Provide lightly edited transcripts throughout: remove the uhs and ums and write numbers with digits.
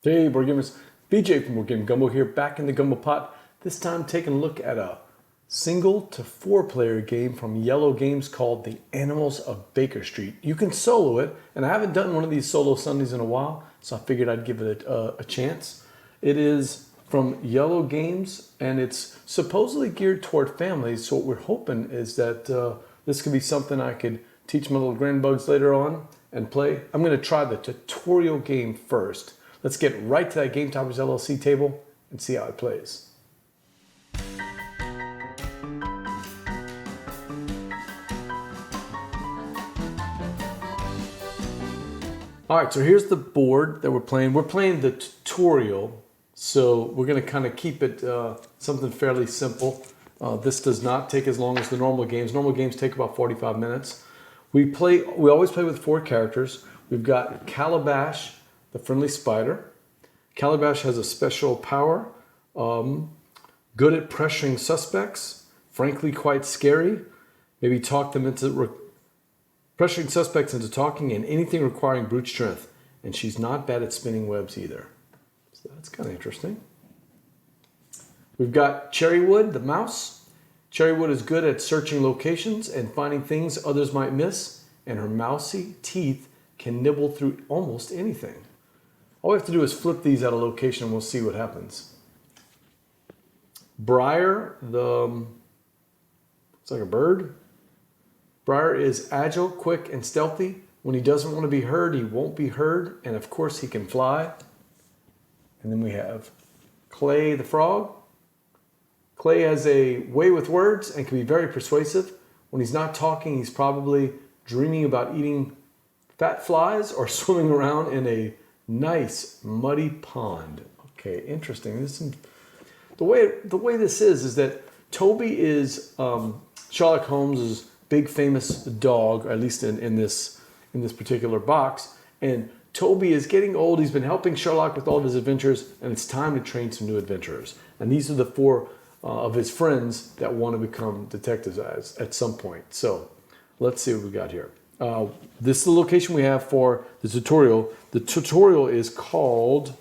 Hey, board gamers. BJ from Game Gumbo here, back in the Gumbo pot. This time taking a look at a single to 4-player game from IELLO Games called The Animals of Baker Street. You can solo it, and I haven't done one of these solo Sundays in a while, so I figured I'd give it a chance. It is from IELLO Games, and it's supposedly geared toward families, so what we're hoping is that this could be something I could teach my little grandbugs later on and play. I'm going to try the tutorial game first. Let's get right to that Game Toppers LLC table and see how it plays. All right, so here's the board that we're playing. We're playing the tutorial, so we're going to kind of keep it something fairly simple. This does not take as long as the normal games. Normal games take about 45 minutes. We always play with 4 characters. We've got Calabash, the friendly spider. Calabash has a special power, good at pressuring suspects, frankly quite scary, maybe talk them into pressuring suspects into talking, and anything requiring brute strength. And she's not bad at spinning webs either. So that's kind of interesting. We've got Cherrywood, the mouse. Cherrywood is good at searching locations and finding things others might miss, and her mousy teeth can nibble through almost anything. All we have to do is flip these out of location and we'll see what happens. Briar, it's like a bird. Briar is agile, quick, and stealthy. When he doesn't want to be heard, he won't be heard. And of course, he can fly. And then we have Clay the frog. Clay has a way with words and can be very persuasive. When he's not talking, he's probably dreaming about eating fat flies or swimming around in a nice muddy pond. Okay, interesting. The way this is that Tobie is Sherlock Holmes' big famous dog, at least in this particular box. And Tobie is getting old. He's been helping Sherlock with all of his adventures, and it's time to train some new adventurers. And these are the 4 of his friends that want to become detectives at some point. So let's see what we got here. This is the location we have for the tutorial. The tutorial is called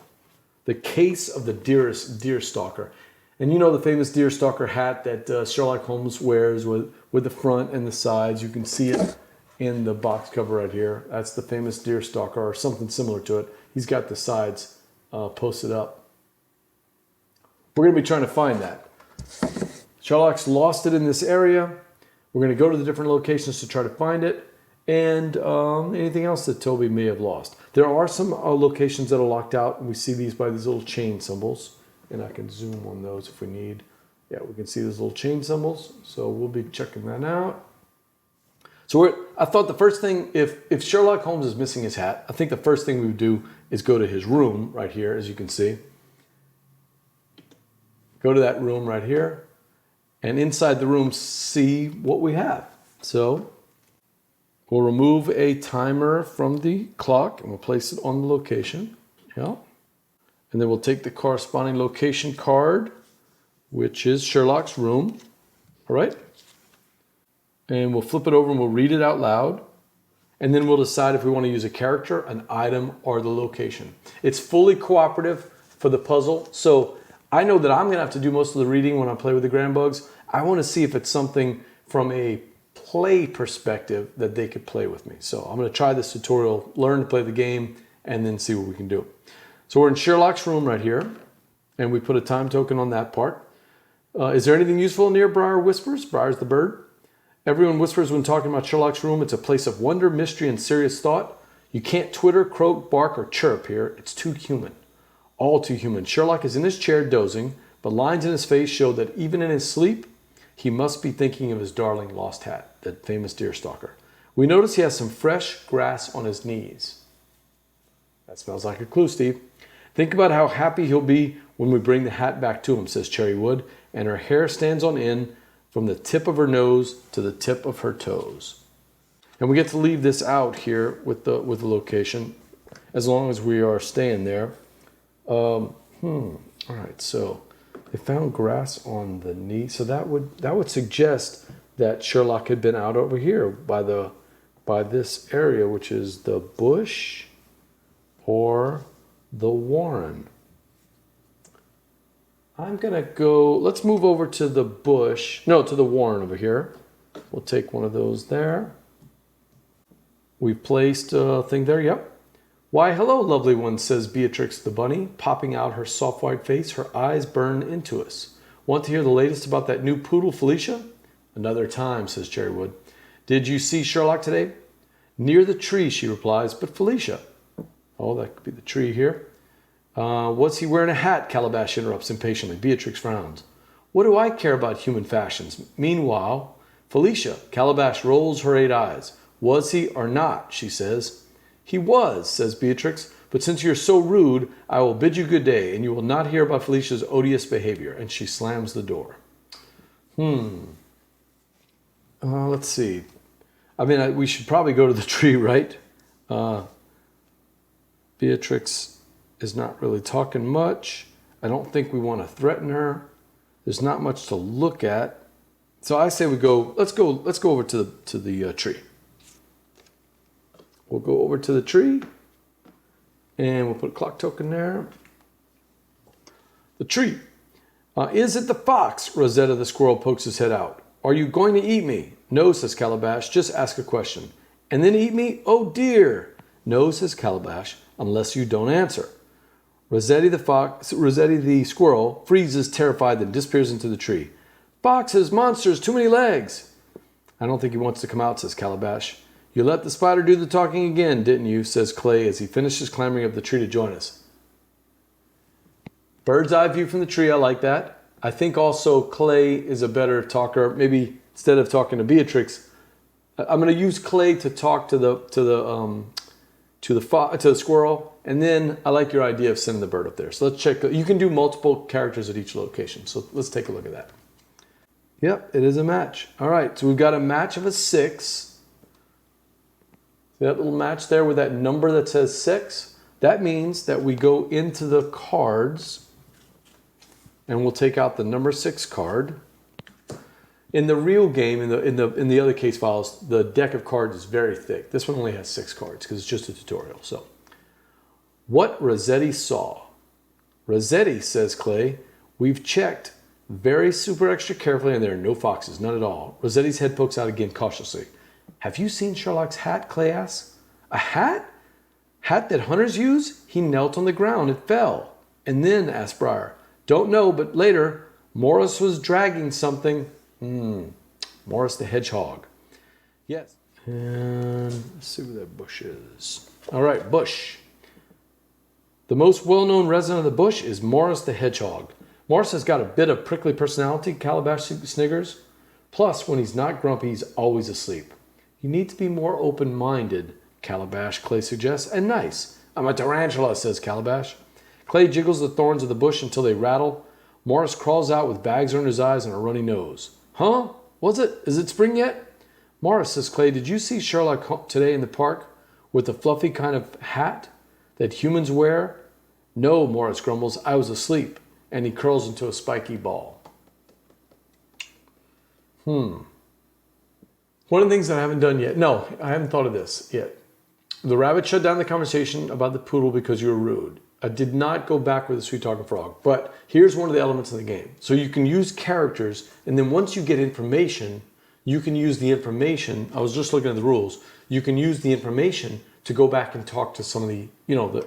The Case of the Deer Stalker. And you know the famous deer stalker hat that Sherlock Holmes wears with the front and the sides. You can see it in the box cover right here. That's the famous deer stalker, or something similar to it. He's got the sides posted up. We're going to be trying to find that. Sherlock's lost it in this area. We're going to go to the different locations to try to find it. And anything else that Tobie may have lost. There are some locations that are locked out, and we see these by these little chain symbols. And I can zoom on those if we need. Yeah, we can see those little chain symbols. So we'll be checking that out. So I thought the first thing, if Sherlock Holmes is missing his hat, I think the first thing we would do is go to his room right here, as you can see. Go to that room right here. And inside the room, see what we have. So we'll remove a timer from the clock and we'll place it on the location. Yeah. And then we'll take the corresponding location card, which is Sherlock's room. All right. And we'll flip it over and we'll read it out loud. And then we'll decide if we want to use a character, an item, or the location. It's fully cooperative for the puzzle. So I know that I'm going to have to do most of the reading when I play with the grandbugs. I want to see if it's something from a play perspective that they could play with me. So I'm going to try this tutorial, learn to play the game, and then see what we can do. So we're in Sherlock's room right here, and we put a time token on that part. Is there anything useful near? Briar whispers. Briar's the bird. Everyone whispers when talking about Sherlock's room. It's a place of wonder, mystery, and serious thought. You can't twitter, croak, bark, or chirp here. It's too human. All too human. Sherlock is in his chair dozing, but lines in his face show that even in his sleep, he must be thinking of his darling lost hat, that famous deer stalker. We notice he has some fresh grass on his knees. That smells like a clue, Steve. Think about how happy he'll be when we bring the hat back to him, says Cherrywood, and her hair stands on end from the tip of her nose to the tip of her toes. And we get to leave this out here with the location, as long as we are staying there. All right, so they found grass on the knee, so that would suggest that Sherlock had been out over here by this area, which is the bush or the warren. I'm going to go, let's move over to the bush. No, to the warren over here. We'll take one of those there. We've placed a thing there, yep. Why, hello, lovely one, says Beatrix the bunny, popping out her soft white face. Her eyes burn into us. Want to hear the latest about that new poodle, Felicia? Another time, says Cherrywood. Did you see Sherlock today? Near the tree, she replies, but Felicia. Oh, that could be the tree here. Was he wearing a hat? Calabash interrupts impatiently. Beatrix frowns. What do I care about human fashions? Meanwhile, Felicia, Calabash rolls her 8 eyes. Was he or not, she says. He was, says Beatrix, but since you're so rude, I will bid you good day, and you will not hear about Felicia's odious behavior. And she slams the door. Let's see. I mean, we should probably go to the tree, right? Beatrix is not really talking much. I don't think we want to threaten her. There's not much to look at. So I say we go, let's go over to the tree. We'll go over to the tree and we'll put a clock token there. The tree. Is it the fox? Rosetta the squirrel pokes his head out. Are you going to eat me? No, says Calabash. Just ask a question. And then eat me? Oh dear. No, says Calabash, unless you don't answer. Rossetti the squirrel freezes terrified, then disappears into the tree. Foxes, monsters, too many legs. I don't think he wants to come out, says Calabash. You let the spider do the talking again, didn't you, says Clay as he finishes clambering up the tree to join us. Bird's eye view from the tree, I like that. I think also Clay is a better talker. Maybe instead of talking to Beatrix, I'm going to use Clay to talk to the squirrel, and then I like your idea of sending the bird up there. So let's check. You can do multiple characters at each location. So let's take a look at that. Yep, it is a match. All right, so we've got a match of a 6. See that little match there with that number that says 6? That means that we go into the cards and we'll take out the number 6 card. In the real game, in the other case files, the deck of cards is very thick. This one only has 6 cards because it's just a tutorial. So, what Rossetti saw. Rossetti, says Clay, we've checked very super extra carefully and there are no foxes, none at all. Rossetti's head pokes out again cautiously. Have you seen Sherlock's hat? Clay asks. A hat? Hat that hunters use? He knelt on the ground. It fell. And then, asked Briar. Don't know, but later, Morris was dragging something. Morris the hedgehog. Yes. And let's see where that bush is. All right, bush. The most well-known resident of the bush is Morris the hedgehog. Morris has got a bit of prickly personality, Calabash sniggers. Plus, when he's not grumpy, he's always asleep. You need to be more open-minded, Calabash, Clay suggests, and nice. I'm a tarantula, says Calabash. Clay jiggles the thorns of the bush until they rattle. Morris crawls out with bags under his eyes and a runny nose. Huh? Is it spring yet? Morris, says Clay, did you see Sherlock today in the park with the fluffy kind of hat that humans wear? No, Morris grumbles, I was asleep. And he curls into a spiky ball. One of the things that I haven't done yet, no, I haven't thought of this yet. The rabbit shut down the conversation about the poodle because you were rude. I did not go back with the sweet talking frog, but here's one of the elements of the game. So you can use characters, and then once you get information, you can use the information. I was just looking at the rules. You can use the information to go back and talk to some of the,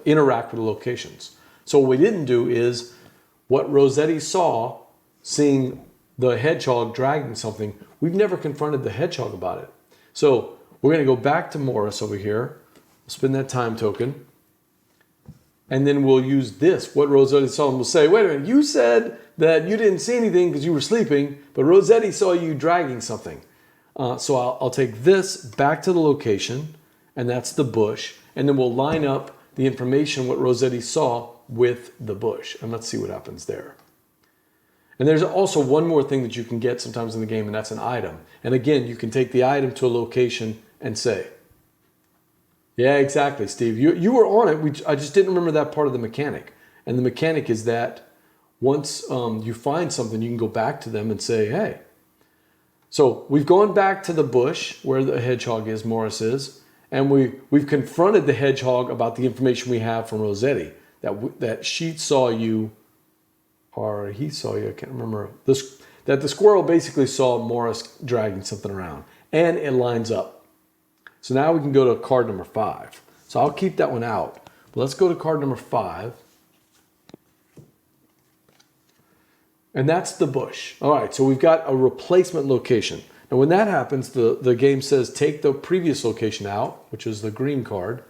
interact with the locations. So what we didn't do is what Rossetti saw, seeing the hedgehog dragging something. We've never confronted the hedgehog about it. So we're going to go back to Morris over here. We'll spin that time token. And then we'll use this, what Rossetti saw, and we'll say, wait a minute, you said that you didn't see anything because you were sleeping, but Rossetti saw you dragging something. So I'll take this back to the location, and that's the bush, and then we'll line up the information, what Rossetti saw, with the bush. And let's see what happens there. And there's also one more thing that you can get sometimes in the game, and that's an item. And again, you can take the item to a location and say, yeah, exactly, Steve. You were on it. I just didn't remember that part of the mechanic. And the mechanic is that once you find something, you can go back to them and say, hey. So we've gone back to the bush where the hedgehog is, Morris is, and we've confronted the hedgehog about the information we have from Rossetti. that Sheet saw you, or he saw you, I can't remember, that the squirrel basically saw Morris dragging something around, and it lines up. So now we can go to card number 5. So I'll keep that one out. But let's go to card number 5. And that's the bush. All right, so we've got a replacement location. And when that happens, the game says take the previous location out, which is the green card,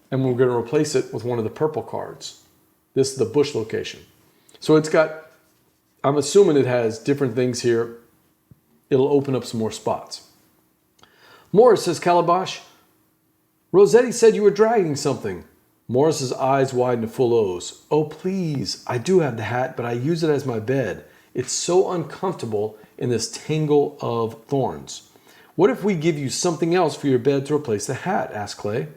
and we're going to replace it with one of the purple cards. This is the bush location. So it's got, I'm assuming it has different things here. It'll open up some more spots. Morris says, Calabash, Rossetti said you were dragging something. Morris's eyes widen to full O's. Oh, please, I do have the hat, but I use it as my bed. It's so uncomfortable in this tangle of thorns. What if we give you something else for your bed to replace the hat? Asked Clay.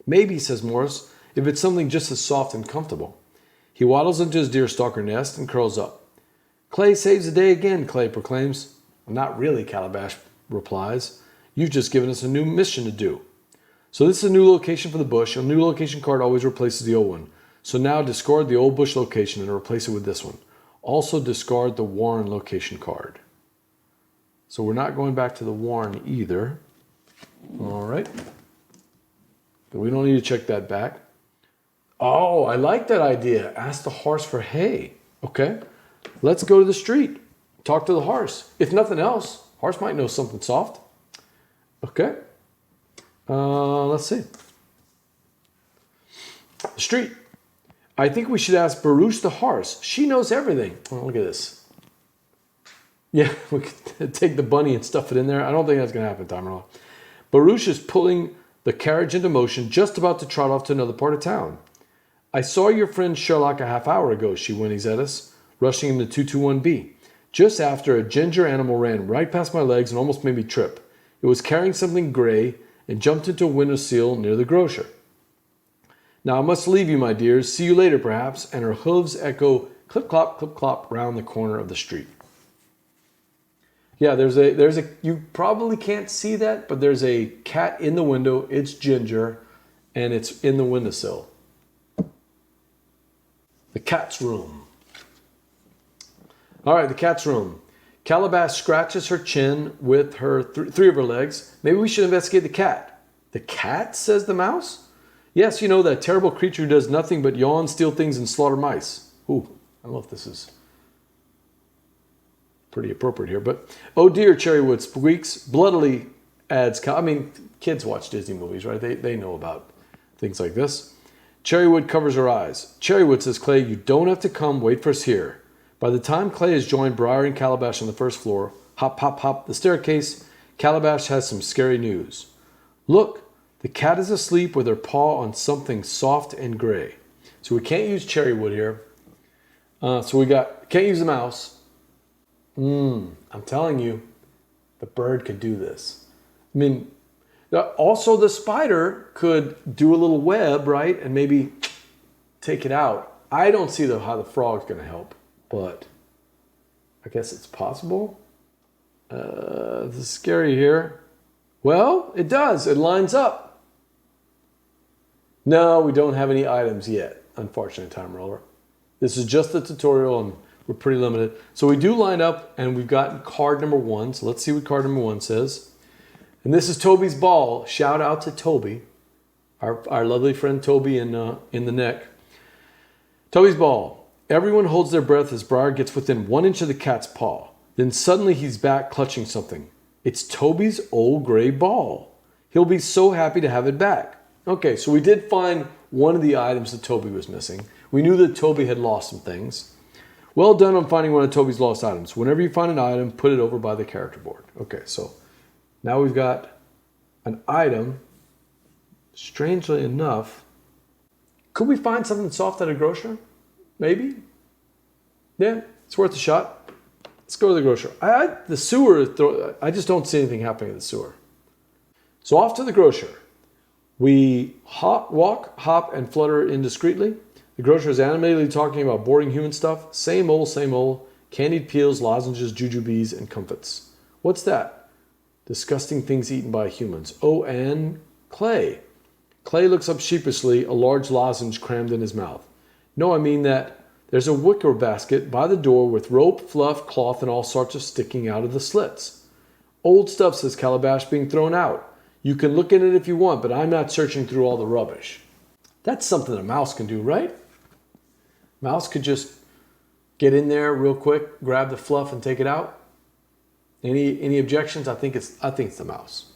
Maybe, says Morris, if it's something just as soft and comfortable. He waddles into his deerstalker nest and curls up. Clay saves the day again, Clay proclaims. Not really, Calabash replies. You've just given us a new mission to do. So this is a new location for the bush. A new location card always replaces the old one. So now discard the old bush location and replace it with this one. Also discard the Warren location card. So we're not going back to the Warren either. All right. But we don't need to check that back. Oh, I like that idea. Ask the horse for hay. Okay. Let's go to the street. Talk to the horse. If nothing else, horse might know something soft. Okay. Let's see. The street. I think we should ask Baruch the horse. She knows everything. Oh, look at this. Yeah, we could take the bunny and stuff it in there. I don't think that's going to happen, Timer. Baruch is pulling the carriage into motion, just about to trot off to another part of town. I saw your friend Sherlock a half hour ago, she whinnies at us, rushing him to 221B. Just after a ginger animal ran right past my legs and almost made me trip. It was carrying something gray and jumped into a windowsill near the grocer. Now I must leave you, my dears. See you later, perhaps. And her hooves echo clip clop round the corner of the street. Yeah, there's a. You probably can't see that, but there's a cat in the window. It's Ginger, and it's in the windowsill. The cat's room. All right, the cat's room. Calabash scratches her chin with her three of her legs. Maybe we should investigate the cat. The cat, says the mouse. Yes, you know, that terrible creature who does nothing but yawn, steal things, and slaughter mice. Ooh, I don't know if this is pretty appropriate here, but oh dear, Cherrywood squeaks, bloodily adds, I mean, kids watch Disney movies, right? They know about things like this. Cherrywood covers her eyes. Cherrywood, says Clay, you don't have to come, wait for us here. By the time Clay has joined Briar and Calabash on the first floor, hop, hop, hop, the staircase, Calabash has some scary news. Look, the cat is asleep with her paw on something soft and gray. So we can't use Cherrywood here. So we can't use the mouse. I'm telling you, the bird could do this. I mean, also the spider could do a little web, right? And maybe take it out. I don't see how the frog's going to help, but I guess it's possible. This is scary here. Well, it does. It lines up. No, we don't have any items yet, unfortunately, Time Roller. This is just the tutorial and we're pretty limited. So we do line up and we've got card number 1. So let's see what card number 1 says. And this is Tobie's ball. Shout out to Tobie, our lovely friend Tobie in the neck. Tobie's ball. Everyone holds their breath as Briar gets within 1 inch of the cat's paw. Then suddenly he's back clutching something. It's Tobie's old gray ball. He'll be so happy to have it back. Okay, so we did find one of the items that Tobie was missing. We knew that Tobie had lost some things. Well done on finding one of Tobie's lost items. Whenever you find an item, put it over by the character board. Okay, so now we've got an item. Strangely enough, could we find something soft at a grocer? Maybe. Yeah, it's worth a shot. Let's go to the grocer. The sewer, I just don't see anything happening in the sewer. So off to the grocer. We walk, hop, and flutter indiscreetly. The grocer is animatedly talking about boring human stuff. Same old, candied peels, lozenges, jujubes, and comfits. What's that? Disgusting things eaten by humans. Oh, and Clay. Clay looks up sheepishly, a large lozenge crammed in his mouth. No, I mean that there's a wicker basket by the door with rope, fluff, cloth, and all sorts of sticking out of the slits. Old stuff, says Calabash, being thrown out. You can look in it if you want, but I'm not searching through all the rubbish. That's something a mouse can do, right? Mouse could just get in there real quick, grab the fluff, and take it out. Any objections? I think it's the mouse.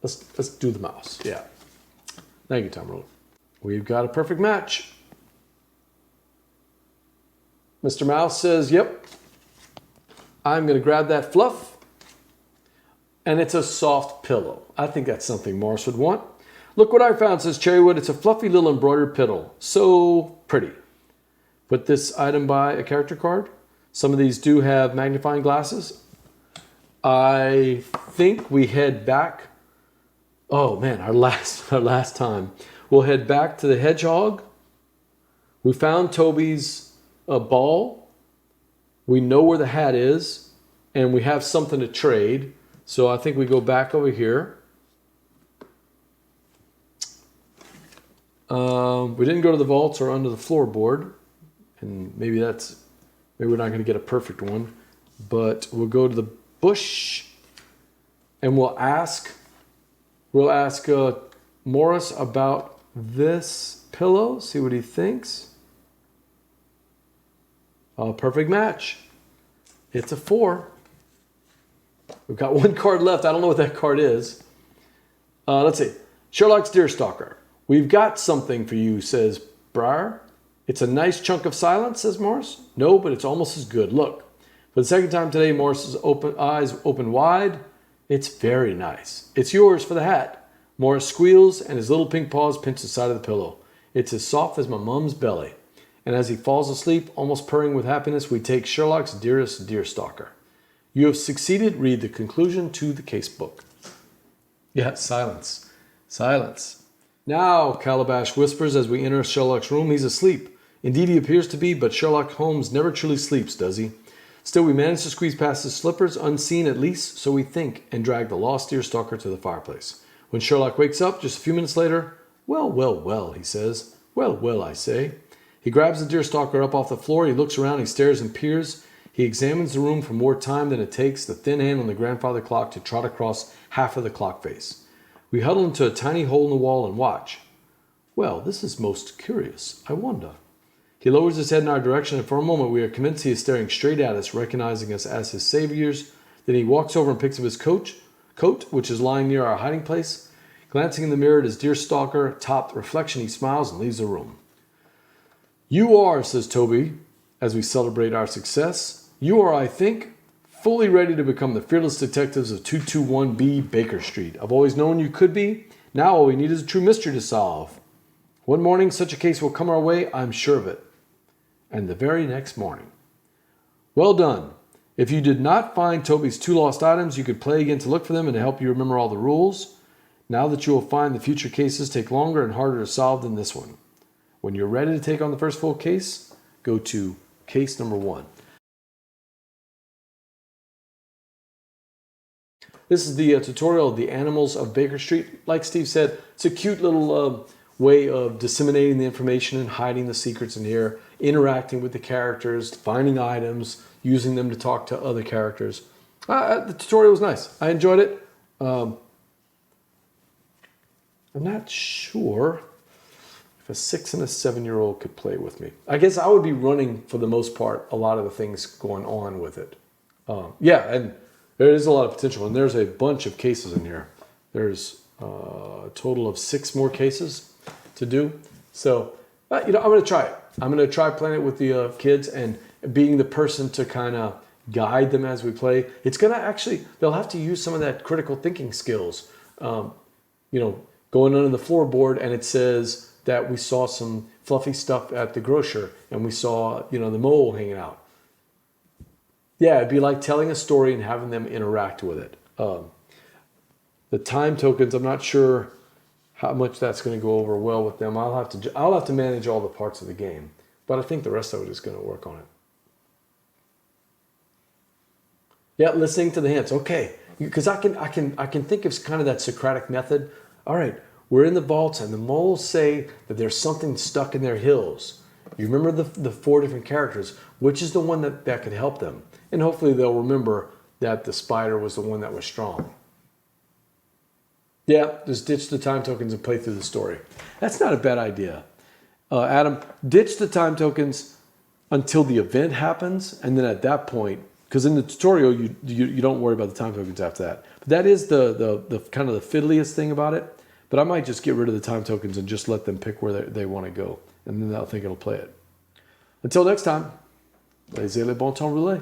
Let's do the mouse. Yeah. Thank you, Tom Roller. We've got a perfect match. Mr. Mouse says, "Yep. I'm going to grab that fluff." And it's a soft pillow. I think that's something Morris would want. "Look what I found," says Cherrywood. "It's a fluffy little embroidered pillow. So pretty." Put this item by a character card. Some of these do have magnifying glasses. I think we head back. Oh man, our last time. We'll head back to the hedgehog. We found Tobie's ball. We know where the hat is, and we have something to trade. So I think we go back over here. We didn't go to the vaults or under the floorboard, and maybe we're not going to get a perfect one, but we'll go to the bush, and we'll ask Morris about this pillow. See what he thinks. Perfect match. It's a 4. We've got one card left. I don't know what that card is. Let's see. Sherlock's Deerstalker. "We've got something for you," says Briar. "It's a nice chunk of silence," says Morris. "No, but it's almost as good. Look." For the second time today, Morris's eyes open wide. "It's very nice. It's yours for the hat." Morris squeals, and his little pink paws pinch the side of the pillow. "It's as soft as my mum's belly." And as he falls asleep, almost purring with happiness, we take Sherlock's dearest Deerstalker. "You have succeeded. Read the conclusion to the casebook." Yeah, silence. Silence. "Now," Calabash whispers as we enter Sherlock's room, "he's asleep. Indeed he appears to be, but Sherlock Holmes never truly sleeps, does he? Still, we manage to squeeze past his slippers, unseen at least, so we think, and drag the lost Deerstalker to the fireplace. When Sherlock wakes up, just a few minutes later, well, well, well, he says. Well, well, I say. He grabs the Deerstalker up off the floor, he looks around, he stares and peers. He examines the room for more time than it takes the thin hand on the grandfather clock to trot across half of the clock face. We huddle into a tiny hole in the wall and watch. Well, this is most curious. I wonder. He lowers his head in our direction, and for a moment we are convinced he is staring straight at us, recognizing us as his saviors. Then he walks over and picks up his coat, which is lying near our hiding place. Glancing in the mirror at his Deerstalker-topped reflection, he smiles and leaves the room. "You are," says Tobie, as we celebrate our success. "You are, I think, fully ready to become the fearless detectives of 221B Baker Street. I've always known you could be. Now all we need is a true mystery to solve. One morning such a case will come our way, I'm sure of it." And the very next morning. Well done. If you did not find Tobie's 2 lost items, you could play again to look for them and to help you remember all the rules. Now that you will find the future cases take longer and harder to solve than this one. When you're ready to take on the first full case, go to case number 1. This is the tutorial of the animals of Baker Street. Like Steve said, it's a cute little way of disseminating the information and hiding the secrets in here, interacting with the characters, finding items, using them to talk to other characters. The tutorial was nice. I enjoyed it. I'm not sure if a 6 and a 7-year-old could play with me. I guess I would be running, for the most part, a lot of the things going on with it. Yeah, and there is a lot of potential, and there's a bunch of cases in here. There's a total of 6 more cases to do. So, I'm going to try it. I'm going to try playing it with the kids and being the person to kind of guide them as we play. It's going to actually, they'll have to use some of that critical thinking skills. Going under the floorboard, and it says that we saw some fluffy stuff at the grocer, and we saw, the mole hanging out. Yeah, it'd be like telling a story and having them interact with it. The time tokens, I'm not sure how much that's going to go over well with them. I'll have to manage all the parts of the game, but I think the rest of it is going to work on it. Yeah, listening to the hints. Okay, because I can think of kind of that Socratic method. All right, We're in the vaults, and the moles say that there's something stuck in their heels. You remember the 4 different characters. Which is the one that could help them? And hopefully they'll remember that the spider was the one that was strong. Yeah, just ditch the time tokens and play through the story. That's not a bad idea. Adam, ditch the time tokens until the event happens, and then at that point, because in the tutorial you don't worry about the time tokens after that. But that is the kind of the fiddliest thing about it. But I might just get rid of the time tokens and just let them pick where they want to go, and then they'll think it'll play it. Until next time, laissez le bon temps rouler.